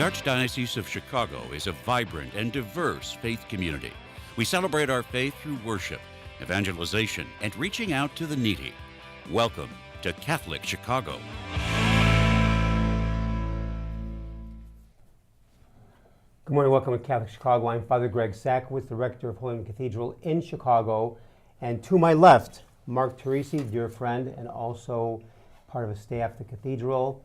The Archdiocese of Chicago is a vibrant and diverse faith community. We celebrate our faith through worship, evangelization, and reaching out to the needy. Welcome to Catholic Chicago. Good morning, welcome to Catholic Chicago. I'm Father Greg Sakowicz, the rector of Holy Name Cathedral in Chicago. And to my left, Mark Teresi, dear friend, and also part of a staff at the cathedral,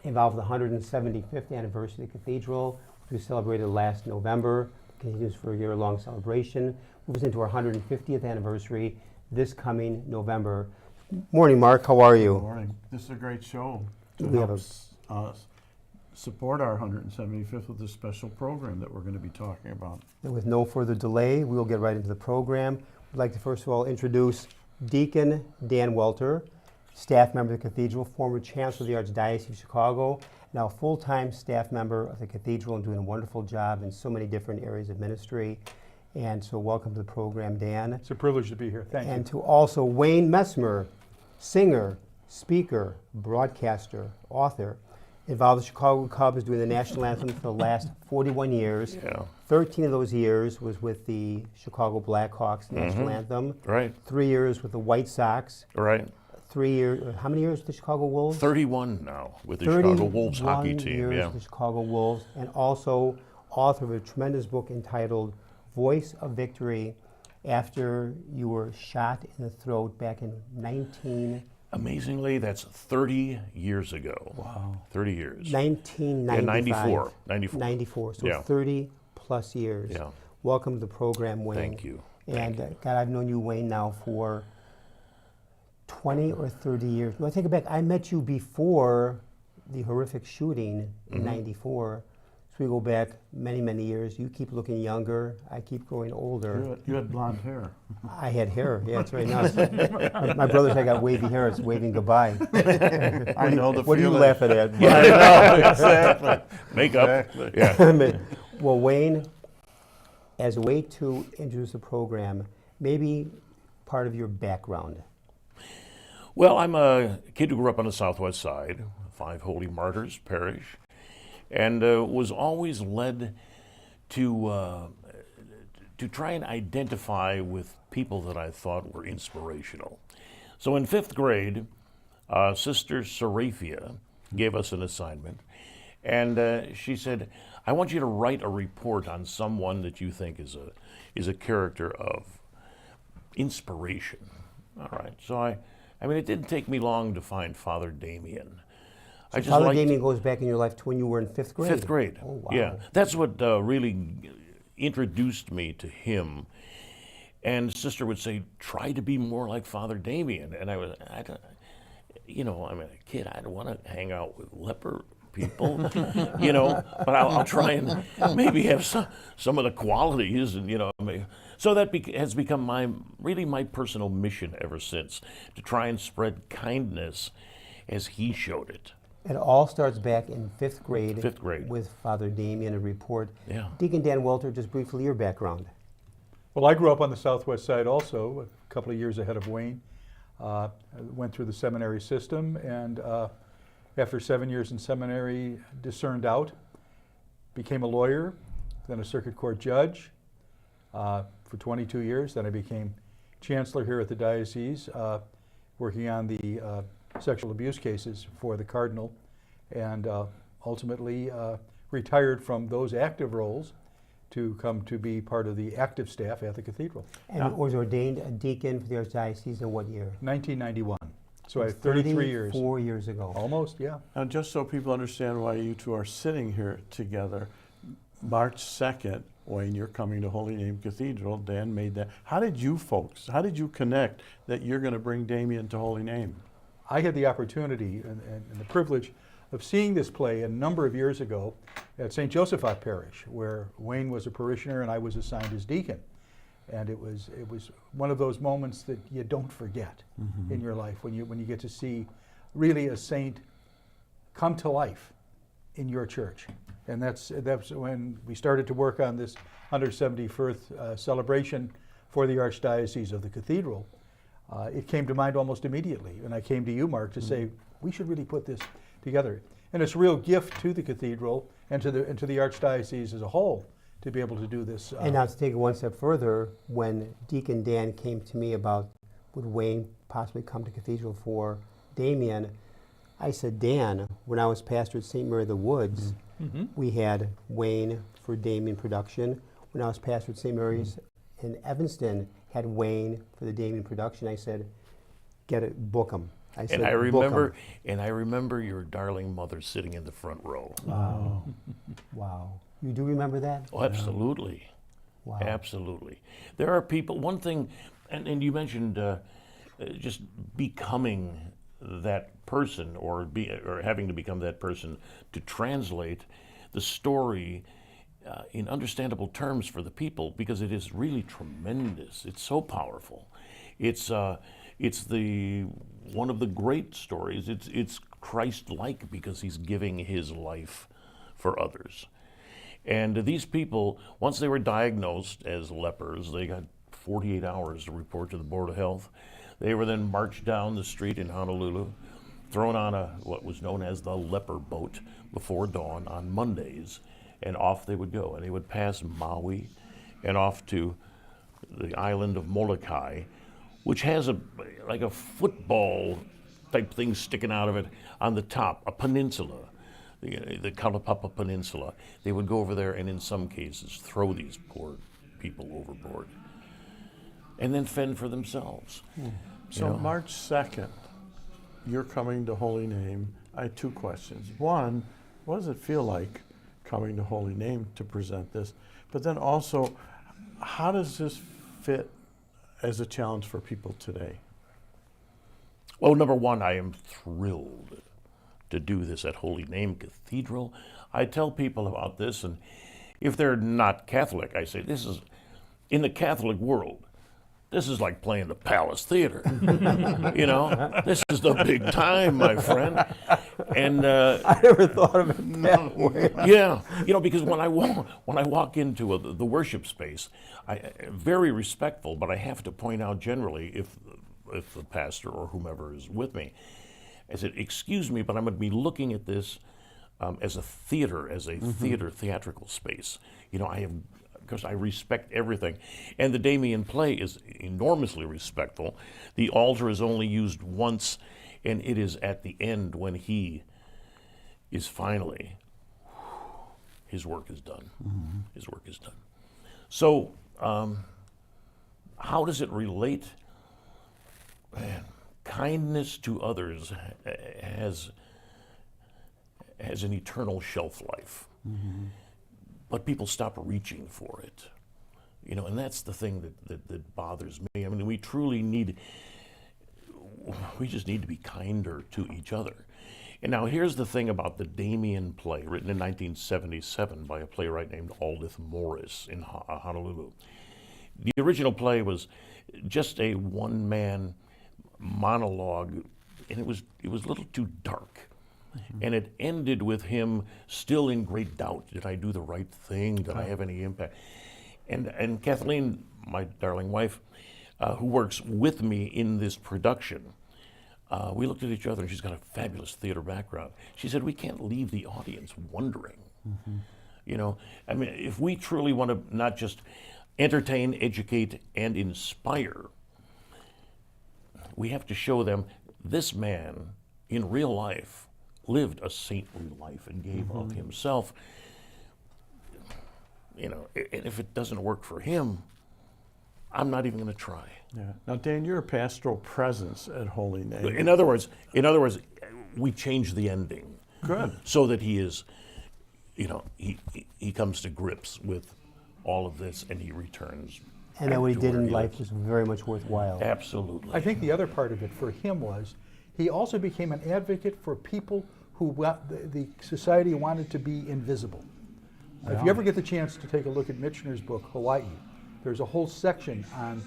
involved with the 175th anniversary of the cathedral, which we celebrated last November, continues for a year-long celebration, moves into our 150th anniversary this coming November. Morning, Mark, how are you? Good morning. This is a great show to We help have support our 175th with this special program that we're going to be talking about. And with no further delay, we will get right into the program. I'd like to first of all introduce Deacon Dan Welter, staff member of the cathedral, former chancellor of the Archdiocese of Chicago, now full-time staff member of the cathedral and doing a wonderful job in so many different areas of ministry. And so welcome to the program, Dan. It's a privilege to be here. Thank you. And to also Wayne Messmer, singer, speaker, broadcaster, author, involved with Chicago Cubs doing the national anthem for the last 41 years. Yeah. 13 of those years was with the Chicago Blackhawks national anthem. Right. 3 years with the White Sox. Right. 3 years, how many years with the Chicago Wolves? 31 now with the Chicago Wolves hockey 31 team. years Yeah. with the Chicago Wolves, and also author of a tremendous book entitled Voice of Victory, after you were shot in the throat back in Amazingly, that's 30 years ago. Wow. 30 years. 1995. 94. 94, so Yeah. 30 plus years. Yeah. Welcome to the program, Wayne. Thank you. And God, I've known you, Wayne, now for 20 or 30 years. No, I take it back. I met you before the horrific shooting in 94. So we go back many, many years. You keep looking younger. I keep growing older. You had blonde hair. I had hair. Yeah, it's right now. My brother said I got wavy hair. It's waving goodbye. I know the What are you feeling. laughing at? I know, exactly. Makeup. Exactly. Yeah. Well, Wayne, as a way to introduce the program, maybe part of your background. Well, I'm a kid who grew up on the southwest side, 5 Holy Martyrs parish, and was always led to try and identify with people that I thought were inspirational. So in 5th grade, Sister Serafia gave us an assignment, and she said, I want you to write a report on someone that you think is a character of inspiration. All right, so I mean, it didn't take me long to find Father Damien. So Father Damien goes back in your life to when you were in 5th grade? 5th grade. Oh, wow. Yeah, that's what really introduced me to him. And Sister would say, try to be more like Father Damien. And I'm a kid, I don't want to hang out with leper people, but I'll try and maybe have some of the qualities, and so that has become my personal mission ever since, to try and spread kindness as he showed it. It all starts back in 5th grade. 5th grade. With Father Damien, a report. Yeah. Deacon Dan Welter, just briefly your background. Well, I grew up on the southwest side also, a couple of years ahead of Wayne. I went through the seminary system, and after 7 years in seminary, discerned out, became a lawyer, then a circuit court judge for 22 years. Then I became chancellor here at the diocese, working on the sexual abuse cases for the cardinal, and ultimately retired from those active roles to come to be part of the active staff at the cathedral. And was ordained a deacon for the Archdiocese in what year? 1991. So I have 33 years. 4 years ago. Almost, yeah. Now, just so people understand why you two are sitting here together, March 2nd, Wayne, you're coming to Holy Name Cathedral. Dan made that. How did you connect that you're going to bring Damien to Holy Name? I had the opportunity and the privilege of seeing this play a number of years ago at St. Josephat Parish, where Wayne was a parishioner and I was assigned as deacon. And it was one of those moments that you don't forget in your life, when you get to see really a saint come to life in your church. And that's when we started to work on this 171st celebration for the Archdiocese of the Cathedral. It came to mind almost immediately, and I came to you, Mark, to say we should really put this together. And it's a real gift to the cathedral and to the archdiocese as a whole to be able to do this. And now to take it one step further, when Deacon Dan came to me about would Wayne possibly come to Cathedral for Damien, I said, Dan, when I was pastor at St. Mary of the Woods, we had Wayne for Damien production. When I was pastor at St. Mary's in Evanston, had Wayne for the Damien production. I said, get it, book him. I said, and I remember your darling mother sitting in the front row. Wow. Wow. You do remember that? Oh, absolutely. Wow. Absolutely. There are people, one thing, and you mentioned just becoming that person or having to become that person to translate the story in understandable terms for the people, because it is really tremendous. It's so powerful. It's one of the great stories. It's Christ-like because he's giving his life for others. And these people, once they were diagnosed as lepers, they got 48 hours to report to the Board of Health. They were then marched down the street in Honolulu, thrown on what was known as the leper boat before dawn on Mondays, and off they would go. And they would pass Maui and off to the island of Molokai, which has like a football type thing sticking out of it on the top, a peninsula, the Kalapapa Peninsula. They would go over there and in some cases throw these poor people overboard and then fend for themselves. So March 2nd, you're coming to Holy Name. I have two questions. One, what does it feel like coming to Holy Name to present this? But then also, how does this fit as a challenge for people today? Well, number one, I am thrilled to do this at Holy Name Cathedral. I tell people about this, and if they're not Catholic, I say, this is, in the Catholic world, this is like playing the Palace Theater. You know, this is the big time, my friend. And I never thought of it that way. yeah, you know, because when I walk into the worship space, I very respectful, but I have to point out generally if the pastor or whomever is with me, I said, excuse me, but I'm going to be looking at this as a theater, theatrical space. You know, because I respect everything. And the Damien play is enormously respectful. The altar is only used once, and it is at the end when he is finally, his work is done. His work is done. So, how does it relate? Man, kindness to others has an eternal shelf life. But people stop reaching for it, you know, and that's the thing that bothers me. I mean, we just need to be kinder to each other. And now here's the thing about the Damien play, written in 1977 by a playwright named Aldith Morris in Honolulu. The original play was just a one-man monologue, and it was a little too dark. And it ended with him still in great doubt. Did I do the right thing? Did I have any impact? And Kathleen, my darling wife, who works with me in this production, we looked at each other, and she's got a fabulous theater background. She said, we can't leave the audience wondering. You know, I mean, if we truly want to not just entertain, educate, and inspire, we have to show them this man in real life lived a saintly life and gave of himself. You know, and if it doesn't work for him, I'm not even going to try. Yeah. Now, Dan, you're a pastoral presence at Holy Name. In other words, we changed the ending. Good. So that he is, you know, he comes to grips with all of this and he returns. And that what he back to did where in he life lives. was very much worthwhile. Absolutely. I think the other part of it for him was he also became an advocate for people who the society wanted to be invisible. If you ever get the chance to take a look at Michener's book, Hawaii, there's a whole section on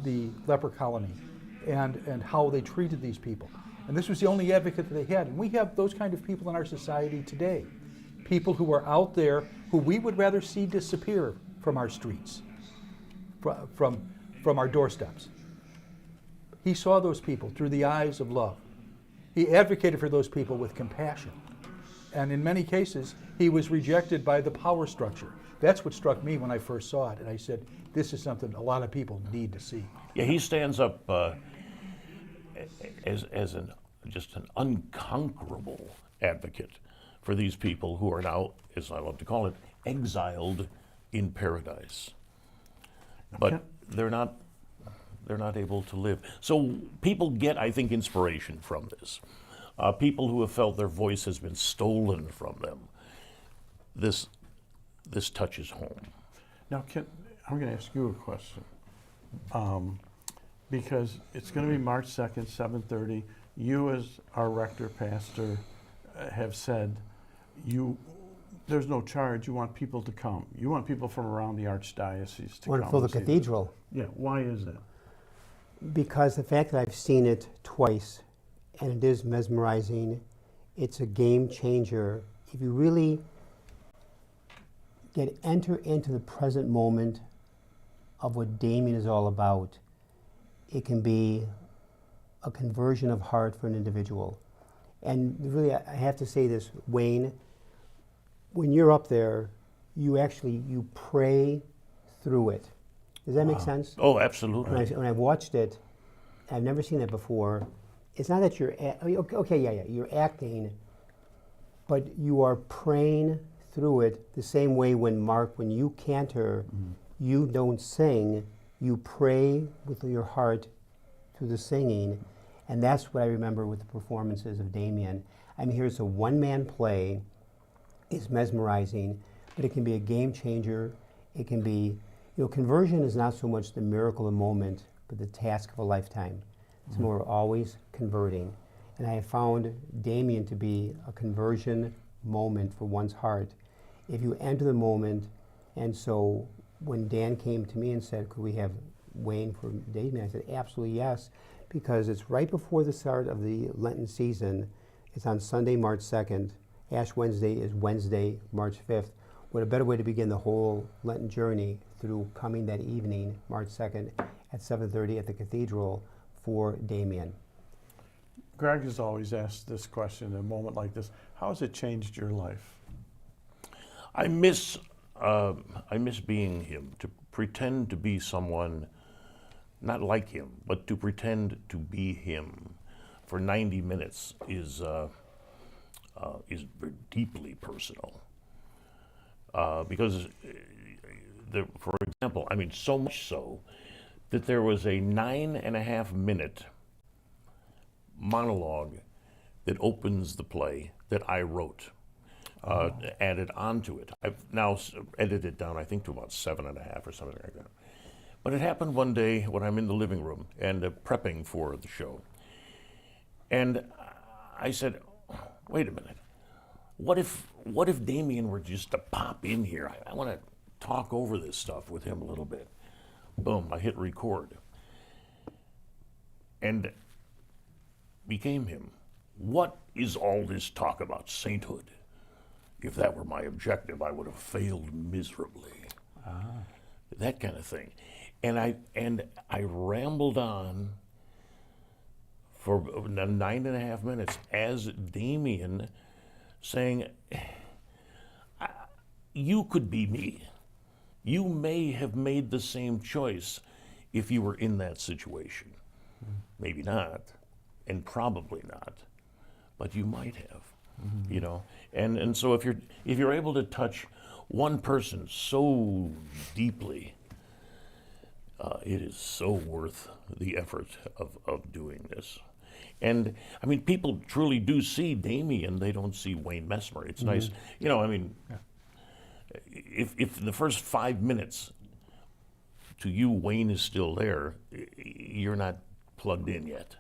the leper colony and how they treated these people. And this was the only advocate that they had. And we have those kind of people in our society today. People who are out there who we would rather see disappear from our streets, from our doorsteps. He saw those people through the eyes of love. He advocated for those people with compassion. And in many cases, he was rejected by the power structure. That's what struck me when I first saw it. And I said, this is something a lot of people need to see. Yeah, he stands up as just an unconquerable advocate for these people who are now, as I love to call it, exiled in paradise. But they're not able to live. So people get, I think, inspiration from this. People who have felt their voice has been stolen from them. This touches home. Now, I'm going to ask you a question. Because it's going to be March 2nd, 7:30. You, as our rector pastor, have said there's no charge. You want people to come. You want people from around the archdiocese to I want come. to fill the and see cathedral. this. Yeah, why is that? Because the fact that I've seen it twice, and it is mesmerizing, it's a game changer. If you really enter into the present moment of what Damien is all about, it can be a conversion of heart for an individual. And really, I have to say this, Wayne, when you're up there, you pray through it. Does that make sense? Oh, absolutely. When I've watched it, I've never seen it before. It's not that you're, you're acting, but you are praying through it the same way when you cantor, you don't sing, you pray with your heart through the singing. And that's what I remember with the performances of Damien. I mean, here's a one-man play. It's mesmerizing, but it can be a game changer. It can be, conversion is not so much the miracle of the moment, but the task of a lifetime. It's more always converting. And I have found Damien to be a conversion moment for one's heart. If you enter the moment, and so when Dan came to me and said, could we have Wayne for Damien, I said, absolutely yes, because it's right before the start of the Lenten season. It's on Sunday, March 2nd. Ash Wednesday is Wednesday, March 5th. What a better way to begin the whole Lenten journey through coming that evening, March 2nd, at 7:30 at the cathedral for Damien. Greg has always asked this question in a moment like this. How has it changed your life? I miss being him. To pretend to be someone not like him, but to pretend to be him for 90 minutes is deeply personal. Because, for example, so much so that there was a 9.5-minute monologue that opens the play that I wrote, added onto it. I've now edited it down, I think, to about 7.5 or something like that. But it happened one day when I'm in the living room and prepping for the show. And I said, wait a minute. What if Damien were just to pop in here? I want to talk over this stuff with him a little bit. Boom, I hit record. And became him. What is all this talk about sainthood? If that were my objective, I would have failed miserably. That kind of thing. And I rambled on for 9.5 minutes as Damien, saying, you could be me. You may have made the same choice if you were in that situation. Maybe not, and probably not, but you might have, And so if you're able to touch one person so deeply, it is so worth the effort of doing this. And people truly do see Damien, they don't see Wayne Messmer. It's nice, if the first 5 minutes to you, Wayne is still there, you're not plugged in yet.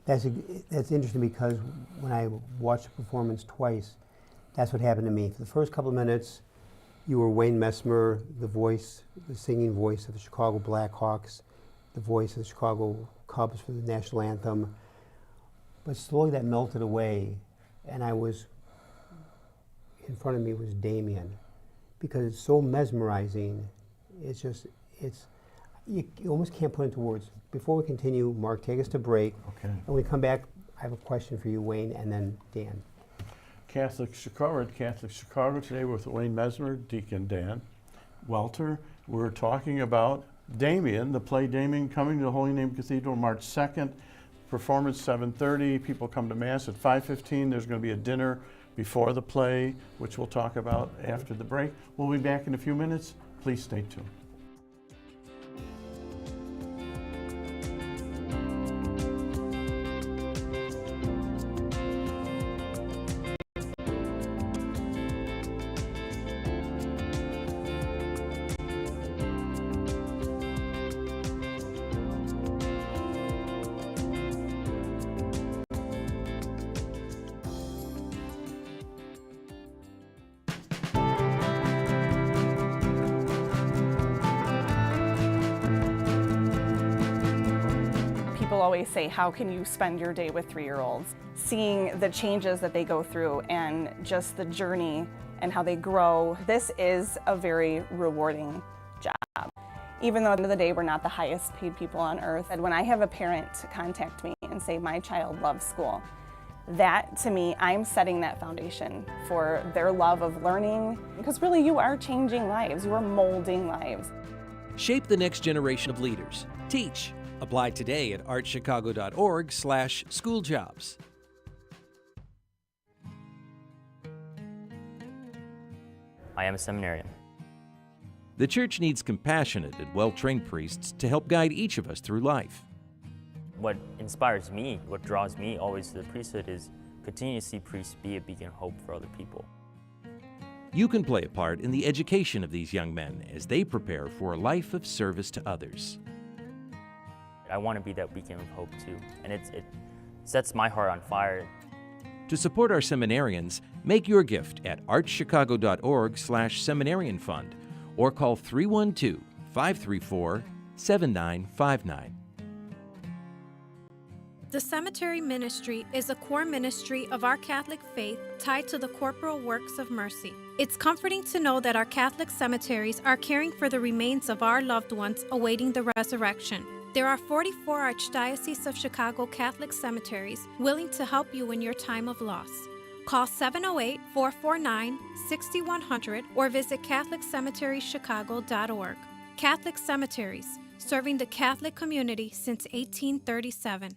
That's interesting, because when I watched the performance twice, that's what happened to me. For the first couple of minutes, you were Wayne Messmer, the singing voice of the Chicago Blackhawks, the voice of the Chicago Cubs for the national anthem. But slowly that melted away, and in front of me was Damien, because it's so mesmerizing. You almost can't put into words. Before we continue, Mark, take us to break. Okay. And when we come back, I have a question for you, Wayne, and then Dan. Catholic Chicago, at Catholic Chicago today with Wayne Messmer, Deacon Dan, Welter. We're talking about Damien, the play Damien, coming to the Holy Name Cathedral March 2nd. Performance 7:30. People come to Mass at 5:15. There's going to be a dinner before the play, which we'll talk about after the break. We'll be back in a few minutes. Please stay tuned. People always say, how can you spend your day with 3-year-olds? Seeing the changes that they go through and just the journey and how they grow, this is a very rewarding job. Even though at the end of the day, we're not the highest paid people on earth. And when I have a parent contact me and say, my child loves school, that to me, I'm setting that foundation for their love of learning. Because really, you are changing lives, you are molding lives. Shape the next generation of leaders. Teach. Apply today at archchicago.org/schooljobs. I am a seminarian. The church needs compassionate and well-trained priests to help guide each of us through life. What inspires me, what draws me always to the priesthood is continue to see priests be a beacon of hope for other people. You can play a part in the education of these young men as they prepare for a life of service to others. I want to be that beacon of hope too, and it sets my heart on fire. To support our seminarians, make your gift at archchicago.org/seminarian fund or call 312-534-7959. The cemetery ministry is a core ministry of our Catholic faith tied to the corporal works of mercy. It's comforting to know that our Catholic cemeteries are caring for the remains of our loved ones awaiting the resurrection. There are 44 Archdiocese of Chicago Catholic cemeteries willing to help you in your time of loss. Call 708-449-6100 or visit CatholicCemeteriesChicago.org. Catholic Cemeteries, serving the Catholic community since 1837.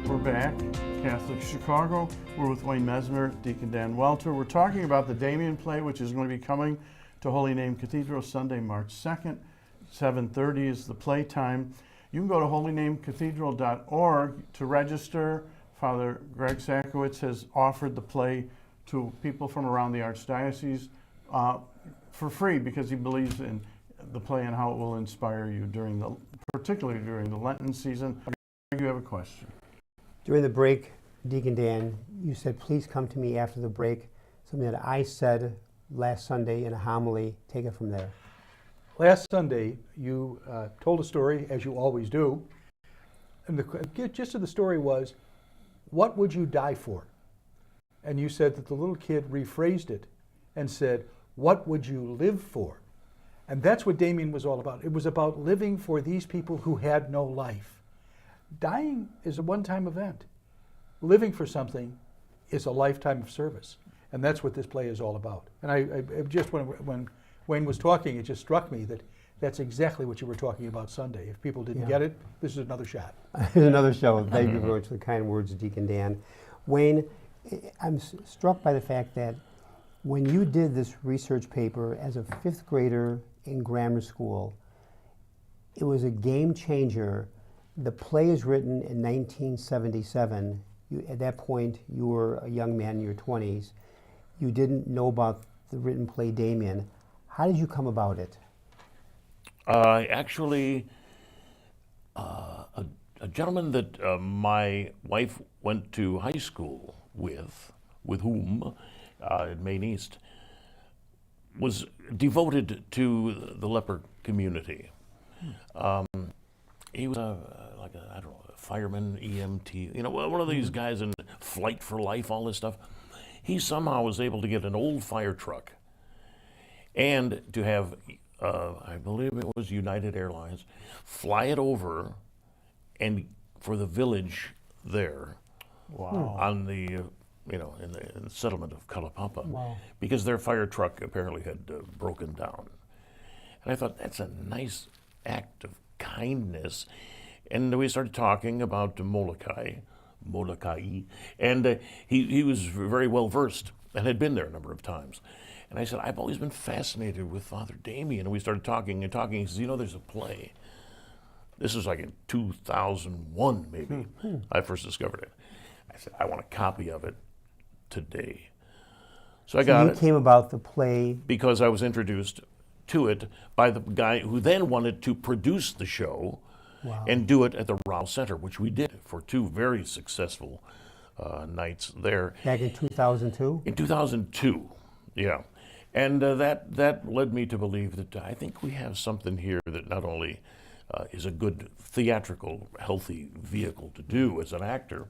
We're back, Catholic Chicago. We're with Wayne Messmer, Deacon Dan Welter. We're talking about the Damien play, which is going to be coming to Holy Name Cathedral Sunday, March 2nd. 7:30 is the play time. You can go to holynamecathedral.org to register. Father Greg Sakowicz has offered the play to people from around the Archdiocese for free because he believes in the play and how it will inspire you particularly during the Lenten season. You have a question. During the break, Deacon Dan, you said, please come to me after the break. Something that I said last Sunday in a homily. Take it from there. Last Sunday, you told a story, as you always do. And the gist of the story was, what would you die for? And you said that the little kid rephrased it and said, what would you live for? And that's what Damien was all about. It was about living for these people who had no life. Dying is a one-time event. Living for something is a lifetime of service. And that's what this play is all about. And I just, when Wayne was talking, it just struck me that that's exactly what you were talking about Sunday. If people didn't get it, this is another shot. Here's another show. Thank you very much for the kind words, Deacon Dan. Wayne, I'm struck by the fact that when you did this research paper as a 5th grader in grammar school, it was a game changer. The play is written in 1977. At that point, you were a young man in your 20s. You didn't know about the written play Damien. How did you come about it? Actually, a gentleman that my wife went to high school with whom, at Maine East, was devoted to the leper community. he was like a, I don't know, a fireman, EMT, you know, one of these guys in Flight for Life, all this stuff. He somehow was able to get an old fire truck and to have, I believe it was United Airlines, fly it over and for the village there. Wow. On the, in the settlement of Kalapapa. Wow. Because their fire truck apparently had broken down. And I thought, that's a nice act of kindness. And we started talking about Molokai, and he was very well versed and had been there a number of times. And I said, I've always been fascinated with Father Damien. And we started talking and talking. He says, there's a play. This was like in 2001, maybe, I first discovered it. I said, I want a copy of it today. So I got it. You came about the play because I was introduced to it by the guy who then wanted to produce the show and do it at the Rao Center, which we did for 2 very successful nights there. back in 2002. In 2002, yeah. And that led me to believe that I think we have something here that not only is a good theatrical, healthy vehicle to do as an actor,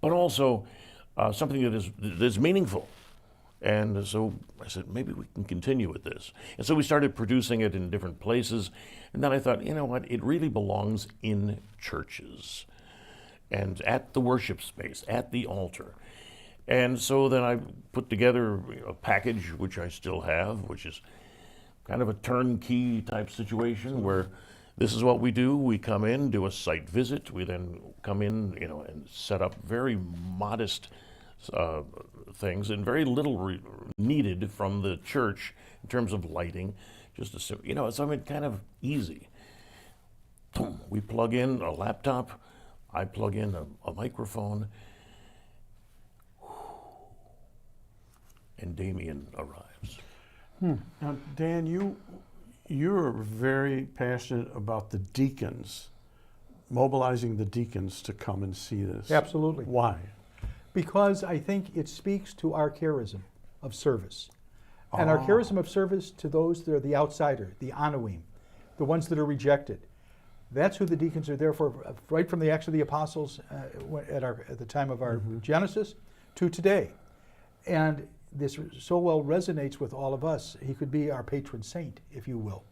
but also something that is meaningful. And so I said, maybe we can continue with this. And so we started producing it in different places. And then I thought, you know what, it really belongs in churches and at the worship space, at the altar. And so then I put together a package, which I still have, which is kind of a turnkey type situation where this is what we do. We come in, do a site visit. We then come in, and set up very modest things and very little needed from the church in terms of lighting. Just so kind of easy. Boom. We plug in a laptop. I plug in a microphone. And Damien arrives. Now, Dan, you're very passionate about the deacons, mobilizing the deacons to come and see this. Absolutely. Why? Because I think it speaks to our charism of service. And our charism of service to those that are the outsider, the Anuim, the ones that are rejected. That's who the deacons are there for, right from the Acts of the Apostles at the time of our Genesis to today. And this so well resonates with all of us. He could be our patron saint, if you will.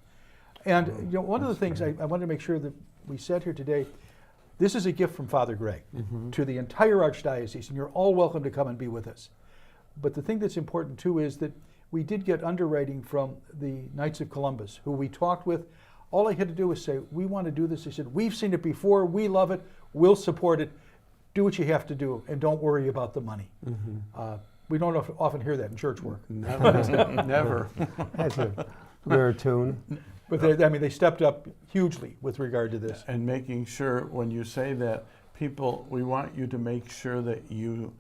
And one of the things I wanted to make sure that we said here today, this is a gift from Father Greg to the entire Archdiocese, and you're all welcome to come and be with us. But the thing that's important too is that we did get underwriting from the Knights of Columbus, who we talked with. All I had to do was say, we want to do this. They said, we've seen it before, we love it, we'll support it. Do what you have to do, and don't worry about the money. We don't often hear that in church work. Never. That's a rare tune. But they stepped up hugely with regard to this. And making sure, when you say that, we want you to make sure that you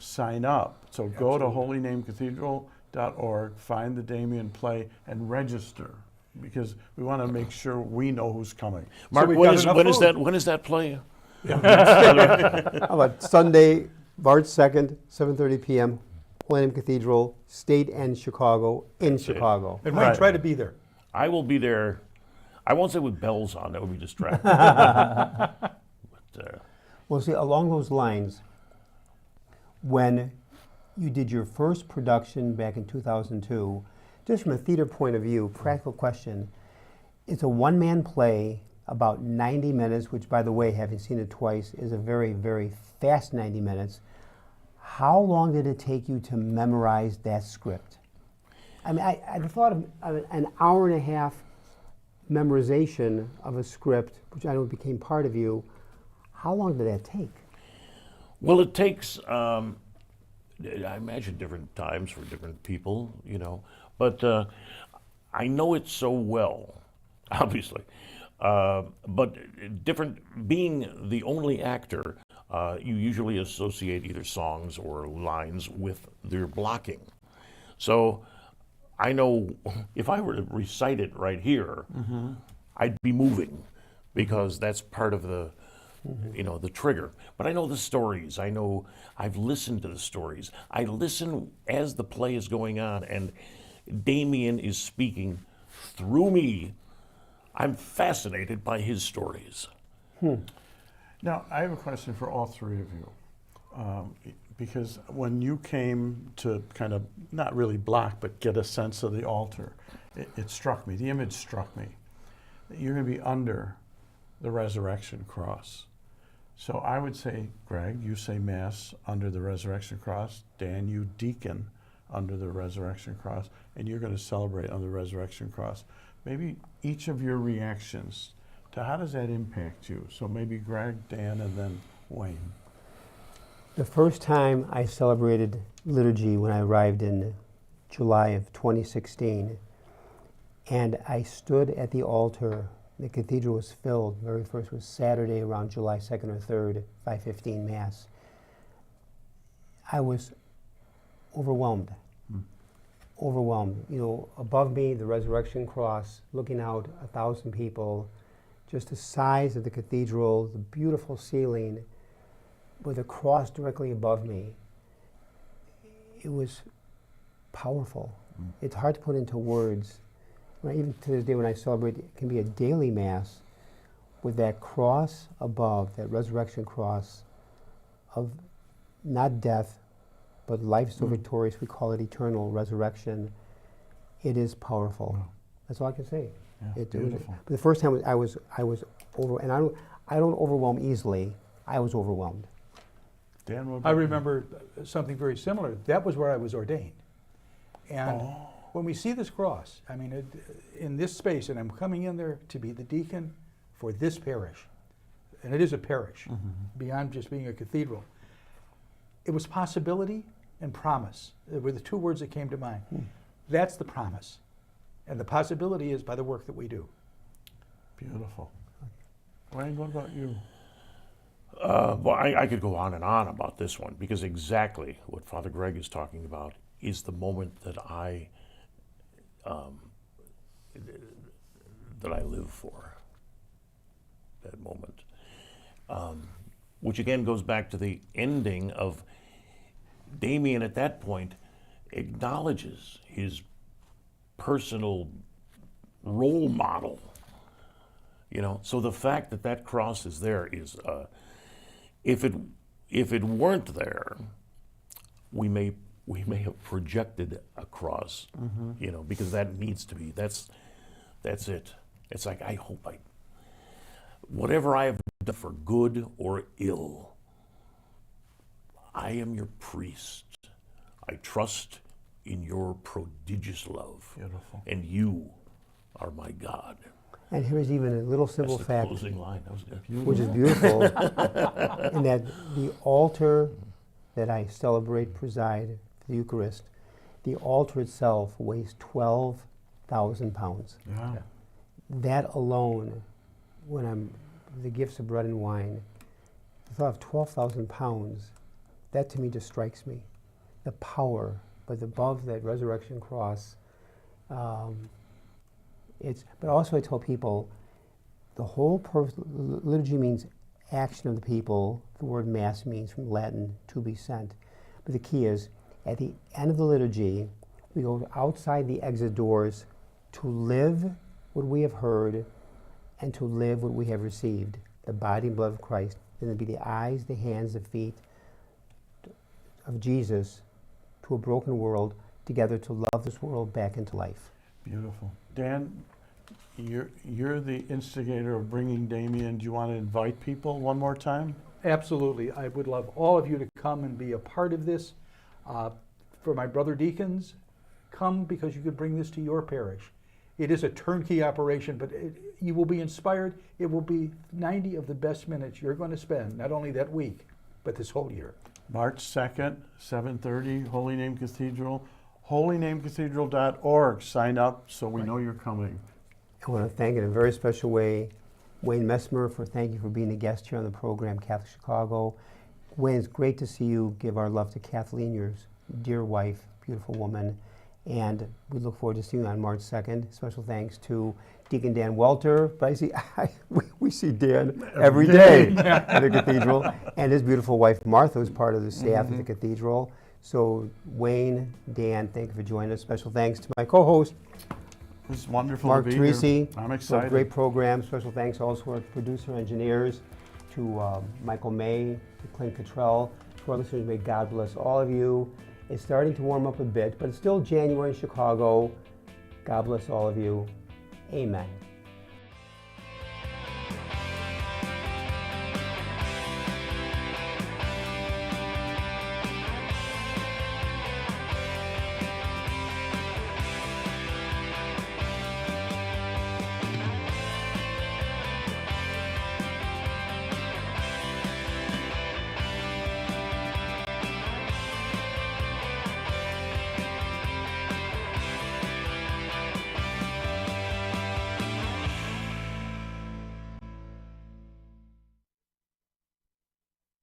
sign up. So go to holynamecathedral.org, find the Damien play, and register, because we want to make sure we know who's coming. Mark, when is that play? How about Sunday, March 2nd, 7:30 p.m., Holy Name Cathedral, State and Chicago, in Chicago. And Wayne, try to be there. I will be there. I won't say with bells on, that would be distracting. Well, see, along those lines, when you did your first production back in 2002, just from a theater point of view, practical question, it's a one-man play, about 90 minutes, which, by the way, having seen it twice, is a very, very fast 90 minutes. How long did it take you to memorize that script? I mean, I thought of an hour and a half memorization of a script, which I know became part of you. How long did that take? Well, it takes, I imagine different times for different people, but I know it so well, obviously. But being the only actor, you usually associate either songs or lines with their blocking. So I know if I were to recite it right here, I'd be moving, because that's part of the, the trigger. But I know the stories. I've listened to the stories. I listen as the play is going on, and Damien is speaking through me. I'm fascinated by his stories. Now, I have a question for all three of you. Because when you came to kind of, not really block, but get a sense of the altar, it struck me, the image struck me, that you're going to be under the resurrection cross. So I would say, Greg, you say Mass under the resurrection cross. Dan, you deacon under the resurrection cross. And you're going to celebrate under the resurrection cross. Maybe each of your reactions to how does that impact you? So maybe Greg, Dan, and then Wayne. The first time I celebrated liturgy when I arrived in July of 2016, and I stood at the altar. The cathedral was filled. The very first was Saturday around July 2nd or 3rd, 5:15 Mass. I was overwhelmed. Overwhelmed. You know, above me, the resurrection cross, looking out, 1,000 people, just the size of the cathedral, the beautiful ceiling, with a cross directly above me. It was powerful. It's hard to put into words. Even to this day when I celebrate, it can be a daily Mass with that cross above, that resurrection cross of not death, but life so victorious, we call it eternal resurrection. It is powerful. Wow. That's all I can say. Yeah, beautiful. But the first time I was over, and I don't overwhelm easily. I was overwhelmed. Dan, what about I you? remember something very similar. That was where I was ordained. And when we see this cross, I mean, in this space, and I'm coming in there to be the deacon for this parish, and it is a parish, beyond just being a cathedral. It was possibility and promise. They were the two words that came to mind. That's the promise. And the possibility is by the work that we do. Beautiful. Wayne, what about you? Well, I could go on and on about this one, because exactly what Father Greg is talking about is the moment that I live for. That moment, which again goes back to the ending of Damien. At that point, acknowledges his personal role model. You know, so the fact that that cross is there is, if it weren't there, we may have projected a cross, you know, because that needs to be. That's it. It's like, I hope whatever I have done for good or ill, I am your priest. I trust in your prodigious love. Beautiful. And you are my God. And here's even a little simple That's the fact, closing line. That was good. which is beautiful, in that the altar that I celebrate, preside, for the Eucharist, the altar itself weighs 12,000 pounds. Yeah. That alone, when I'm the gifts of bread and wine, the thought of 12,000 pounds, that to me just strikes me. The power, but above that resurrection cross, but also I tell people, the whole liturgy means action of the people. The word Mass means from Latin, to be sent. But the key is, at the end of the liturgy, we go outside the exit doors to live what we have heard and to live what we have received, the body and blood of Christ. Then there'll be the eyes, the hands, the feet of Jesus to a broken world, together to love this world back into life. Beautiful. Dan, you're the instigator of bringing Damien. Do you want to invite people one more time? Absolutely. I would love all of you to come and be a part of this. For my brother deacons, come because you could bring this to your parish. It is a turnkey operation, but you will be inspired. It will be 90 of the best minutes you're going to spend, not only that week, but this whole year. March 2nd, 7:30, Holy Name Cathedral. HolyNameCathedral.org. Sign up so we know you're coming. I want to thank in a very special way Wayne Messmer thank you for being a guest here on the program, Catholic Chicago. Wayne, it's great to see you. Give our love to Kathleen, your dear wife, beautiful woman. And we look forward to seeing you on March 2nd. Special thanks to Deacon Dan Welter. But we see Dan every day at the cathedral. And his beautiful wife, Martha, who's part of the staff at the cathedral. So Wayne, Dan, thank you for joining us. Special thanks to my co-host, It's wonderful Mark to be Teresi. here. I'm For a excited. great program. Special thanks also to our producer engineers, to Michael May, to Clint Cottrell, to our listeners. May God bless all of you. It's starting to warm up a bit, but it's still January in Chicago. God bless all of you. Amen.